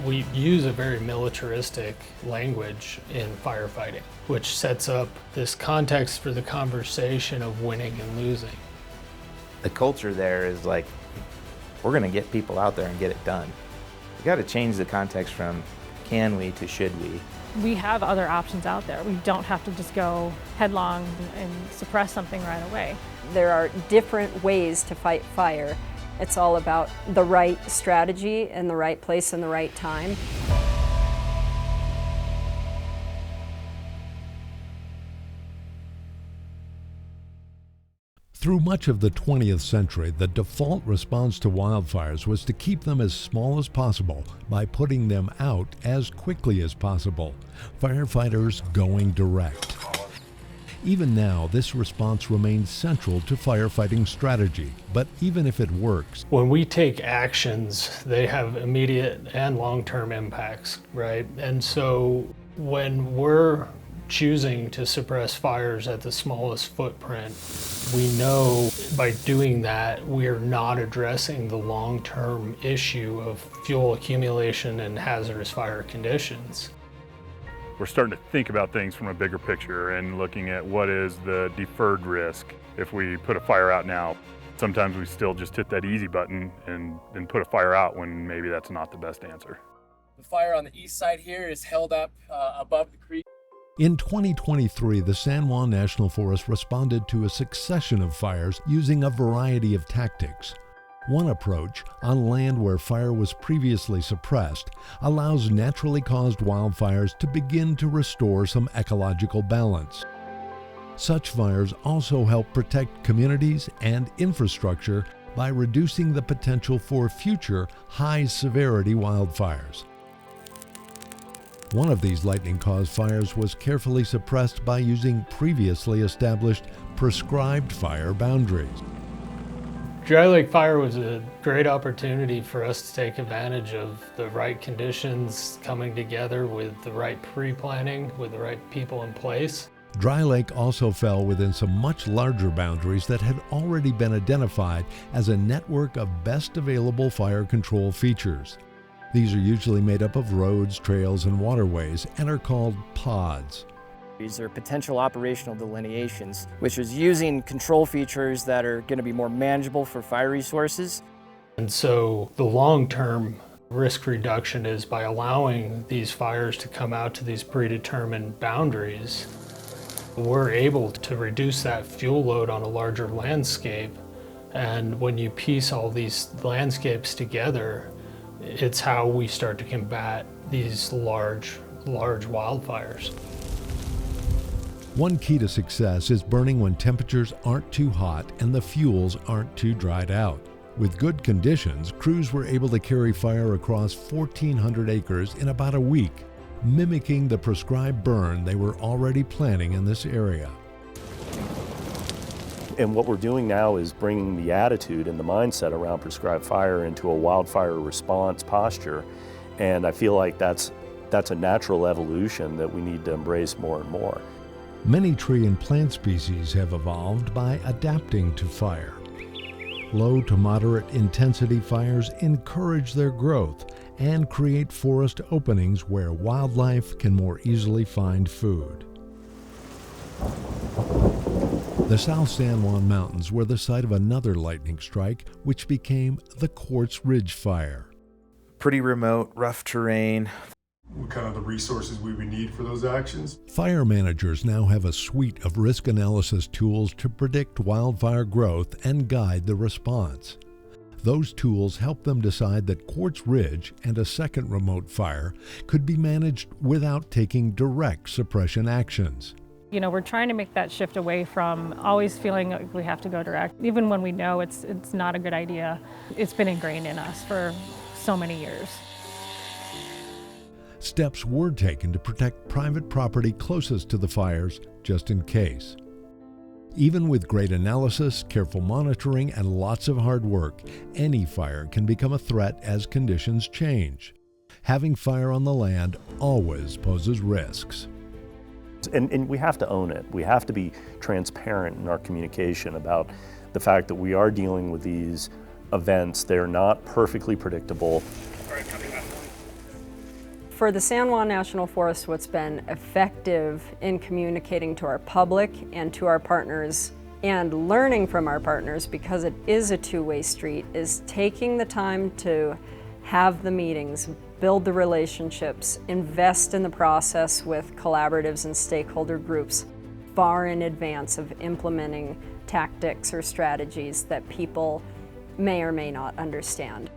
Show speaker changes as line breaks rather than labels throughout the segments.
We use a very militaristic language in firefighting, which sets up this context for the conversation of winning and losing.
The culture there is like, we're gonna get people out there and get it done. We gotta change the context from can we to should we.
We have other options out there. We don't have to just go headlong and suppress something right away.
There are different ways to fight fire. It's all about the right strategy and the right place and the right time.
Through much of the 20th century, the default response to wildfires was to keep them as small as possible by putting them out as quickly as possible. Firefighters going direct. Even now, this response remains central to firefighting strategy, but even if it works,
when we take actions, they have immediate and long-term impacts, right? And so when we're choosing to suppress fires at the smallest footprint, we know by doing that, we're not addressing the long-term issue of fuel accumulation and hazardous fire conditions.
We're starting to think about things from a bigger picture and looking at what is the deferred risk if we put a fire out now. Sometimes we still just hit that easy button and put a fire out when maybe that's not the best answer.
The fire on the east side here is held up above the creek.
in 2023, the San Juan National Forest responded to a succession of fires using a variety of tactics. One approach, on land where fire was previously suppressed, allows naturally caused wildfires to begin to restore some ecological balance. Such fires also help protect communities and infrastructure by reducing the potential for future high-severity wildfires. One of these lightning-caused fires was carefully suppressed by using previously established prescribed fire boundaries.
Dry Lake Fire was a great opportunity for us to take advantage of the right conditions coming together with the right pre-planning, with the right people in place.
Dry Lake also fell within some much larger boundaries that had already been identified as a network of best available fire control features. These are usually made up of roads, trails, and waterways and are called pods.
These are potential operational delineations, which is using control features that are going to be more manageable for fire resources.
And so the long-term risk reduction is by allowing these fires to come out to these predetermined boundaries. We're able to reduce that fuel load on a larger landscape. And when you piece all these landscapes together, it's how we start to combat these large wildfires.
One key to success is burning when temperatures aren't too hot and the fuels aren't too dried out. With good conditions, crews were able to carry fire across 1,400 acres in about a week, mimicking the prescribed burn they were already planning in this area.
And what we're doing now is bringing the attitude and the mindset around prescribed fire into a wildfire response posture. And I feel like that's a natural evolution that we need to embrace more and more.
Many tree and plant species have evolved by adapting to fire. Low to moderate intensity fires encourage their growth and create forest openings where wildlife can more easily find food. The South San Juan Mountains were the site of another lightning strike, which became the Quartz Ridge Fire.
Pretty remote, rough terrain.
What kind of the resources we would need for those actions?
Fire managers now have a suite of risk analysis tools to predict wildfire growth and guide the response. Those tools help them decide that Quartz Ridge and a second remote fire could be managed without taking direct suppression actions.
You know, we're trying to make that shift away from always feeling like we have to go direct, even when we know it's not a good idea. It's been ingrained in us for so many years.
Steps were taken to protect private property closest to the fires, just in case. Even with great analysis, careful monitoring, and lots of hard work, any fire can become a threat as conditions change. Having fire on the land always poses risks.
And we have to own it. We have to be transparent in our communication about the fact that we are dealing with these events. They're not perfectly predictable.
For the San Juan National Forest, what's been effective in communicating to our public and to our partners and learning from our partners, because it is a two-way street, is taking the time to have the meetings, build the relationships, invest in the process with collaboratives and stakeholder groups far in advance of implementing tactics or strategies that people may or may not understand.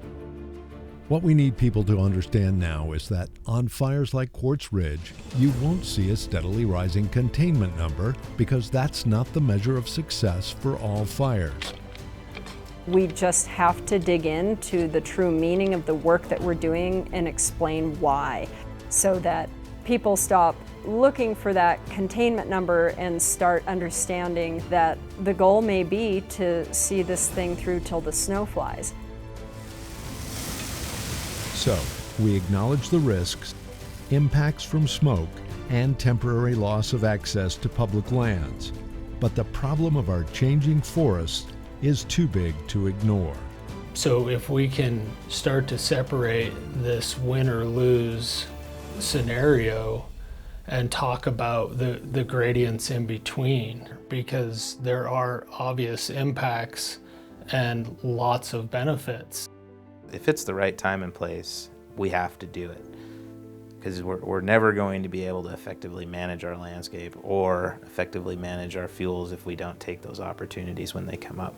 What we need people to understand now is that on fires like Quartz Ridge, you won't see a steadily rising containment number because that's not the measure of success for all fires.
We just have to dig into the true meaning of the work that we're doing and explain why, so that people stop looking for that containment number and start understanding that the goal may be to see this thing through till the snow flies.
So, we acknowledge the risks, impacts from smoke, and temporary loss of access to public lands. But the problem of our changing forests is too big to ignore.
So if we can start to separate this win or lose scenario and talk about the gradients in between, because there are obvious impacts and lots of benefits.
If it's the right time and place, we have to do it, because we're never going to be able to effectively manage our landscape or effectively manage our fuels if we don't take those opportunities when they come up.